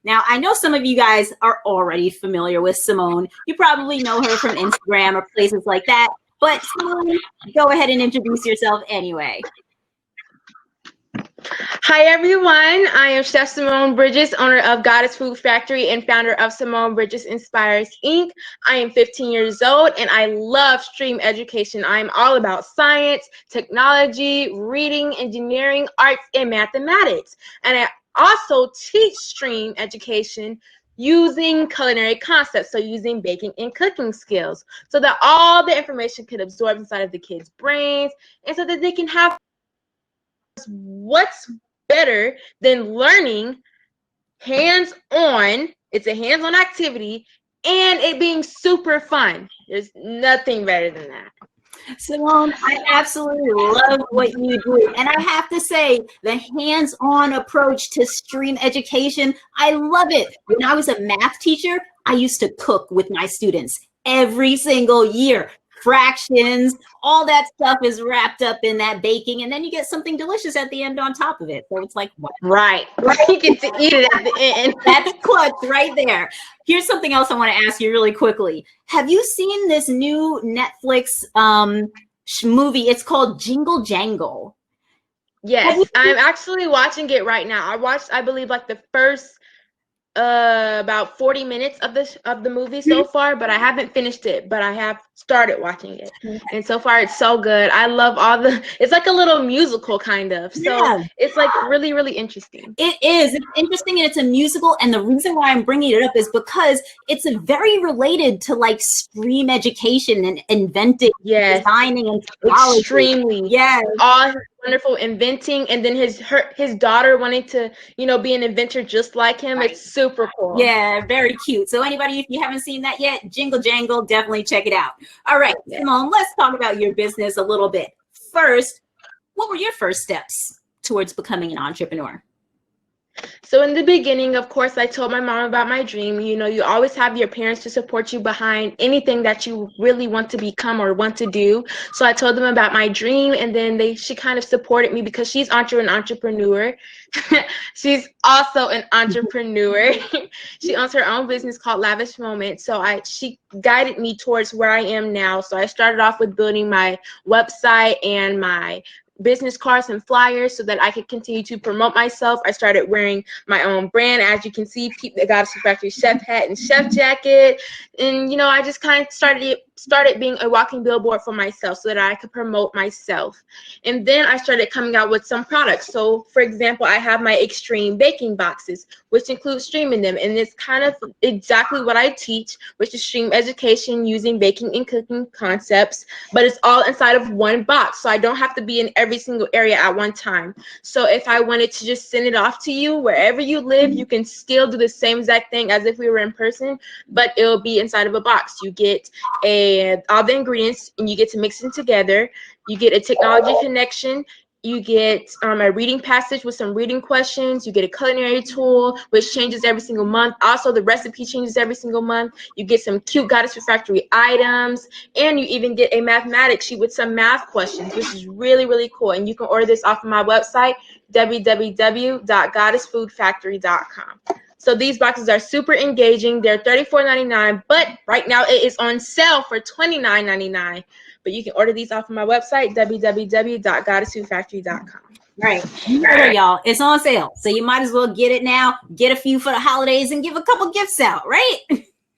Now, I know some of you guys are already familiar with Simone. You probably know her from Instagram or places like that. But Simone, go ahead and introduce yourself anyway. Hi everyone, I am Chef Simone Bridges, owner of Goddess Food Factory and founder of Simone Bridges Inspires Inc. I am 15 years old and I love STEAM education. I am all about science, technology, reading, engineering, arts, and mathematics. And I also teach STEAM education using culinary concepts, so using baking and cooking skills, so that all the information can absorb inside of the kids' brains and so that they can have what's better than learning hands-on. It's a hands-on activity and it being super fun. There's nothing better than that. Simone, I absolutely love what you do. And I have to say, the hands-on approach to STEAM education, I love it. When I was a math teacher, I used to cook with my students every single year. Fractions, all that stuff is wrapped up in that baking, and then you get something delicious at the end on top of it. So it's like, what? Right. You get to eat it at the end. That's clutch right there. Here's something else I want to ask you really quickly. Have you seen this new Netflix movie? It's called Jingle Jangle. Yes, I'm actually watching it right now. I watched, I believe, like the first about 40 minutes of the movie so far, but I haven't finished it, but I have started watching it, and so far it's so good. I love it's like a little musical kind of, so it's like really, really interesting. It is. It's interesting, and it's a musical, and the reason why I'm bringing it up is because it's very related to like STEAM education and inventing, designing, and technology. Extremely. Yes. All wonderful inventing, and then his daughter wanting to be an inventor just like him. It's super cool. Yeah, very cute. So anybody, if you haven't seen that yet, Jingle Jangle, definitely check it out. All right, Simone, let's talk about your business a little bit. First, what were your first steps towards becoming an entrepreneur? So in the beginning, of course, I told my mom about my dream. You always have your parents to support you behind anything that you really want to become or want to do. So I told them about my dream, and then she kind of supported me because she's an entrepreneur. She's also an entrepreneur. She owns her own business called Lavish Moments. So she guided me towards where I am now. So I started off with building my website and my business cards and flyers so that I could continue to promote myself. I started wearing my own brand, as you can see, the Goddess Factory chef hat and chef jacket, and I just kind of started being a walking billboard for myself so that I could promote myself. And then I started coming out with some products. So for example, I have my extreme baking boxes, which include STEAM in them, and it's kind of exactly what I teach, which is STEAM education using baking and cooking concepts, but it's all inside of one box, so I don't have to be in every single area at one time. So if I wanted to just send it off to you wherever you live, you can still do the same exact thing as if we were in person, but it'll be inside of a box. You get all the ingredients and you get to mix them together. You get a technology connection. You get a reading passage with some reading questions. You get a culinary tool, which changes every single month. Also, the recipe changes every single month. You get some cute Goddess Food Factory items, and you even get a mathematics sheet with some math questions, which is really, really cool. And you can order this off of my website, www.goddessfoodfactory.com. So these boxes are super engaging. They're $34.99, but right now it is on sale for $29.99. But you can order these off of my website, www.goddessfoodfactory.com. Right. Y'all, it's on sale. So you might as well get it now, get a few for the holidays, and give a couple gifts out, right?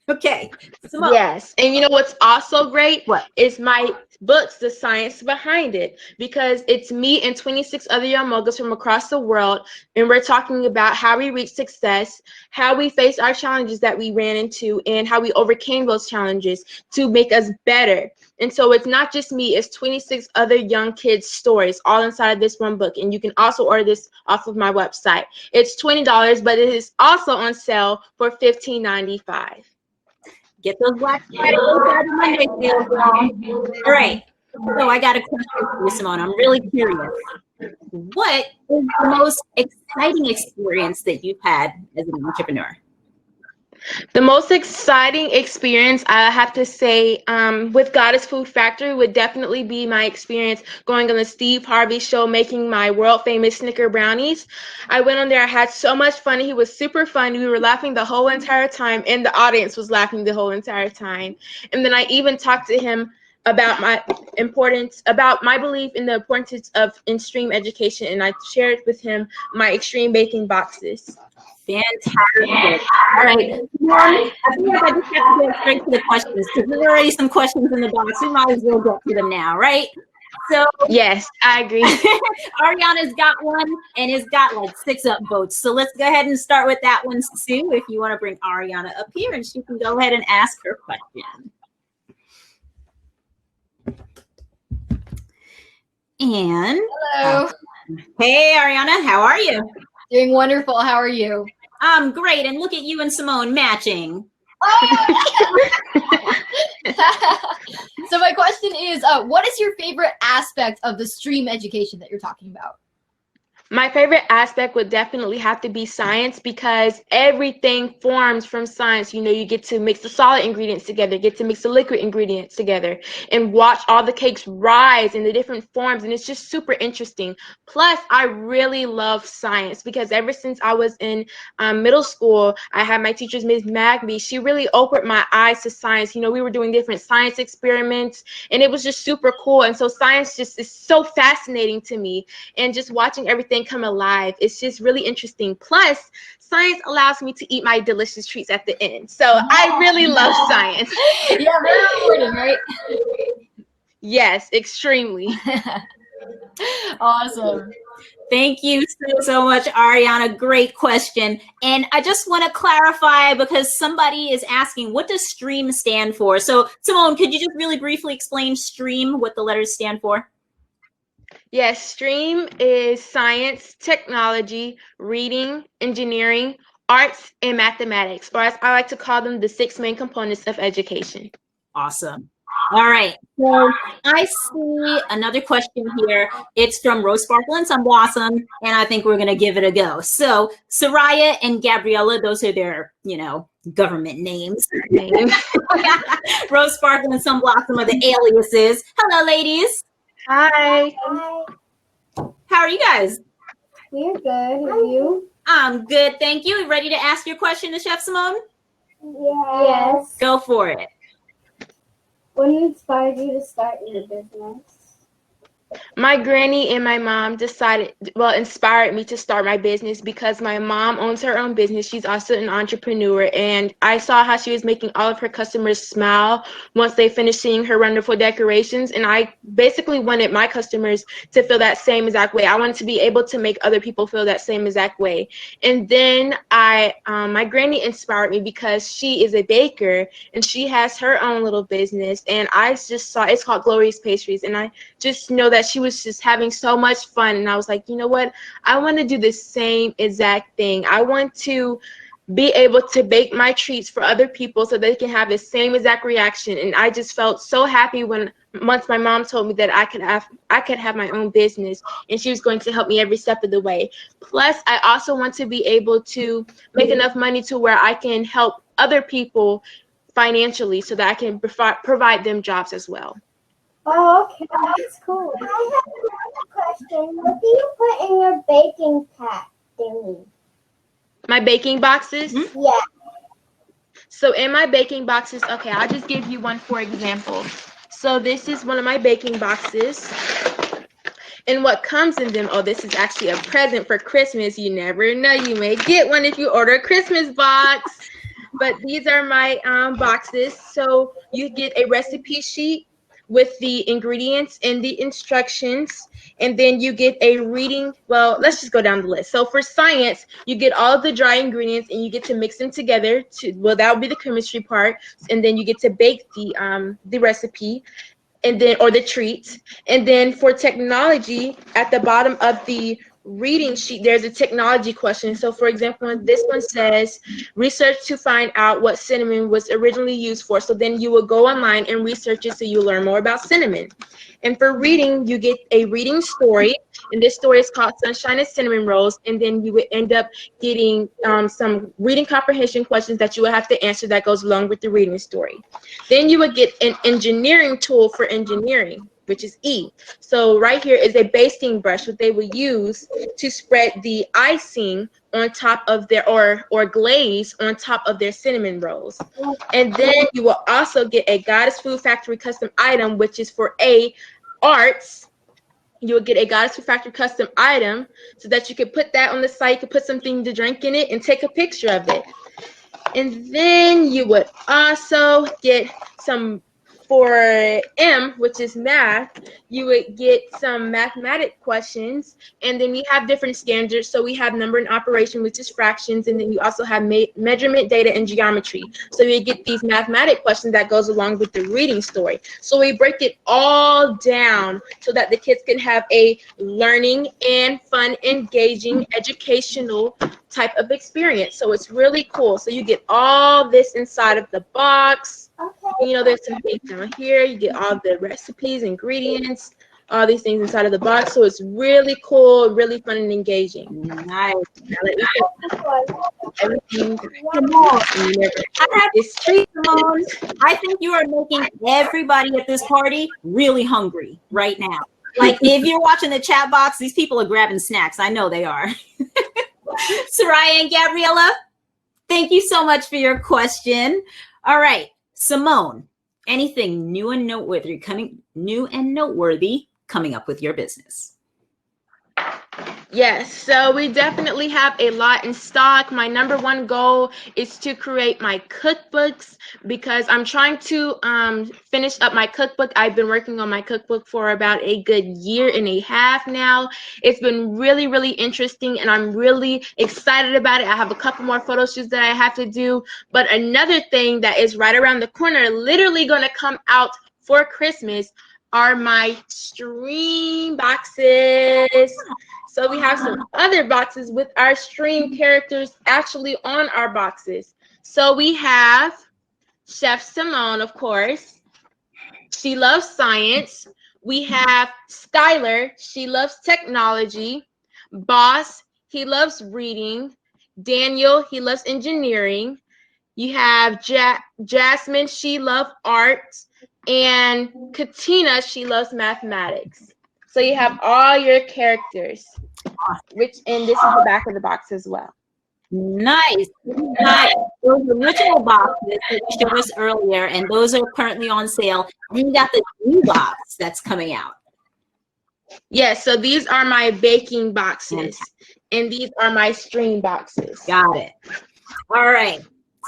Okay. Yes. And you know what's also great? What is my books, the science behind it, because it's me and 26 other young moguls from across the world, and we're talking about how we reach success, how we face our challenges that we ran into, and how we overcame those challenges to make us better. And so it's not just me, it's 26 other young kids' stories all inside of this one book. And you can also order this off of my website. It's $20, but it is also on sale for $15.95. Get those Black Friday Monday sales, y'all. All right. So I got a question for you, Simone. I'm really curious. What is the most exciting experience that you've had as an entrepreneur? The most exciting experience, I have to say, with Goddess Food Factory would definitely be my experience going on the Steve Harvey show, making my world famous Snicker brownies. I went on there, I had so much fun. He was super fun. We were laughing the whole entire time, and the audience was laughing the whole entire time. And then I even talked to him about my belief in the importance of extreme education, and I shared with him my extreme baking boxes. Fantastic. All right. I feel like I just have to get straight to the questions because there's already some questions in the box. We might as well get to them now, right? So Yes, I agree. Ariana's got one and it's got like 6 upvotes. So let's go ahead and start with that one, Sue, if you want to bring Ariana up here and she can go ahead and ask her question. And hello. Hey, Ariana, how are you? Doing wonderful. How are you? I'm great. And look at you and Simone matching. So my question is, what is your favorite aspect of the stream education that you're talking about? My favorite aspect would definitely have to be science, because everything forms from science. You know, you get to mix the solid ingredients together, get to mix the liquid ingredients together, and watch all the cakes rise in the different forms, and it's just super interesting. Plus, I really love science because ever since I was in middle school, I had my teachers, Ms. Magby. She really opened my eyes to science. You know, we were doing different science experiments, and it was just super cool. And so science just is so fascinating to me, and just watching everything come alive, it's just really interesting. Plus, science allows me to eat my delicious treats at the end, so I really love science. Yeah, very rewarding, right? Yes, extremely. Awesome. Thank you so much, Ariana. Great question. And I just want to clarify because somebody is asking, what does STREAM stand for? So Simone, could you just really briefly explain STREAM, what the letters stand for? Yes, STREAM is science, technology, reading, engineering, arts, and mathematics, or as I like to call them, the 6 main components of education. Awesome. All right. So I see another question here. It's from Rose Sparkle and Sun Blossom, and I think we're going to give it a go. So Soraya and Gabriella, those are their, government names. Rose Sparkle and Sun Blossom are the aliases. Hello, ladies. Hi. Hi. How are you guys? We're good. How are you? I'm good, thank you. Ready to ask your question to Chef Simone? Yes. Go for it. What inspired you to start your business? My granny and my mom inspired me to start my business because my mom owns her own business. She's also an entrepreneur, and I saw how she was making all of her customers smile once they finished seeing her wonderful decorations, and I basically wanted my customers to feel that same exact way. I wanted to be able to make other people feel that same exact way. And then my granny inspired me because she is a baker, and she has her own little business, and I just saw, it's called Glorious Pastries, and I just know that she was just having so much fun, and I was like, you know what, I want to do the same exact thing. I want to be able to bake my treats for other people so they can have the same exact reaction. And I just felt so happy once my mom told me that I could have my own business, and she was going to help me every step of the way. Plus, I also want to be able to make enough money to where I can help other people financially so that I can provide them jobs as well. Oh, okay. That's cool. I have another question. What do you put in your baking pack thingy? My baking boxes? Mm-hmm. Yeah. So in my baking boxes, okay, I'll just give you one for example. So this is one of my baking boxes. And what comes in them, oh, this is actually a present for Christmas. You never know, you may get one if you order a Christmas box. But these are my boxes. So you get a recipe sheet with the ingredients and the instructions, and then you get a reading. Well, let's just go down the list. So for science, you get all of the dry ingredients and you get to mix them together that would be the chemistry part, and then you get to bake the recipe, and then, or the treat. And then for technology, at the bottom of the reading sheet, there's a technology question. So for example, this one says, research to find out what cinnamon was originally used for. So then you will go online and research it so you learn more about cinnamon. And for reading, you get a reading story. And this story is called Sunshine and Cinnamon Rolls. And then you would end up getting some reading comprehension questions that you would have to answer that goes along with the reading story. Then you would get an engineering tool for engineering, which is E. So right here is a basting brush, what they would use to spread the icing on top of their, or glaze on top of their cinnamon rolls. And then you will also get a Goddess Food Factory custom item, which is for A, arts. You will get a Goddess Food Factory custom item so that you could put that on the site, you could put something to drink in it and take a picture of it. And then you would also get some, for M, which is math, you would get some mathematic questions, and then we have different standards. So we have number and operation, which is fractions, and then you also have measurement data and geometry. So you get these mathematic questions that goes along with the reading story. So we break it all down so that the kids can have a learning and fun, engaging, educational type of experience. So it's really cool. So you get all this inside of the box. Okay. You know, there's some things down here. You get all the recipes, ingredients, all these things inside of the box. So it's really cool, really fun and engaging. Nice. Everything. Come on. It's treat, Simone. I think you are making everybody at this party really hungry right now. Like, if you're watching the chat box, these people are grabbing snacks. I know they are. Soraya and Gabriella, thank you so much for your question. All right, Simone, anything new and noteworthy coming up with your business? Yes, so we definitely have a lot in stock. My number one goal is to create my cookbooks because I'm trying to finish up my cookbook. I've been working on my cookbook for about a good year and a half now. It's been really, really interesting, and I'm really excited about it. I have a couple more photo shoots that I have to do, but another thing that is right around the corner, literally going to come out for Christmas, are my stream boxes. So we have some other boxes with our stream characters actually on our boxes. So we have Chef Simone, of course. She loves science. We have Skylar. She loves technology. Boss, he loves reading. Daniel, he loves engineering. You have Jasmine, she loves art. And Katina, she loves mathematics. So you have all your characters, and this is the back of the box as well. Nice. Nice. Those original boxes that you showed us earlier, and those are currently on sale. And then you got the new box that's coming out. Yes, so these are my baking boxes, and these are my stream boxes. Got it. All right.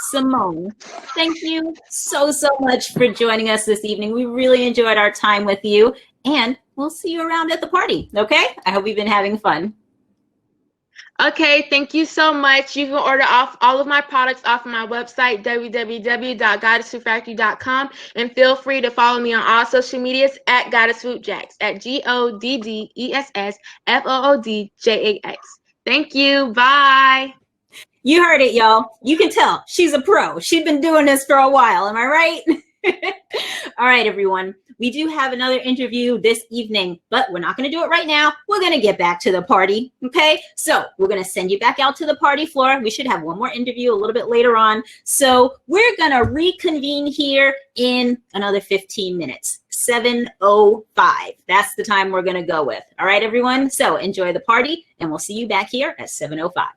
Simone, thank you so much for joining us this evening. We really enjoyed our time with you, and we'll see you around at the party, okay? I hope you've been having fun. Okay, thank you so much. You can order off all of my products off of my website, www.goddessfoodfactory.com, and feel free to follow me on all social medias at GoddessFoodJax, at GoddessFoodJax. Thank you. Bye. You heard it, y'all. You can tell she's a pro. She's been doing this for a while. Am I right? All right, everyone. We do have another interview this evening, but we're not going to do it right now. We're going to get back to the party, okay? So we're going to send you back out to the party floor. We should have one more interview a little bit later on. So we're going to reconvene here in another 15 minutes, 7:05. That's the time we're going to go with. All right, everyone? So enjoy the party, and we'll see you back here at 7:05.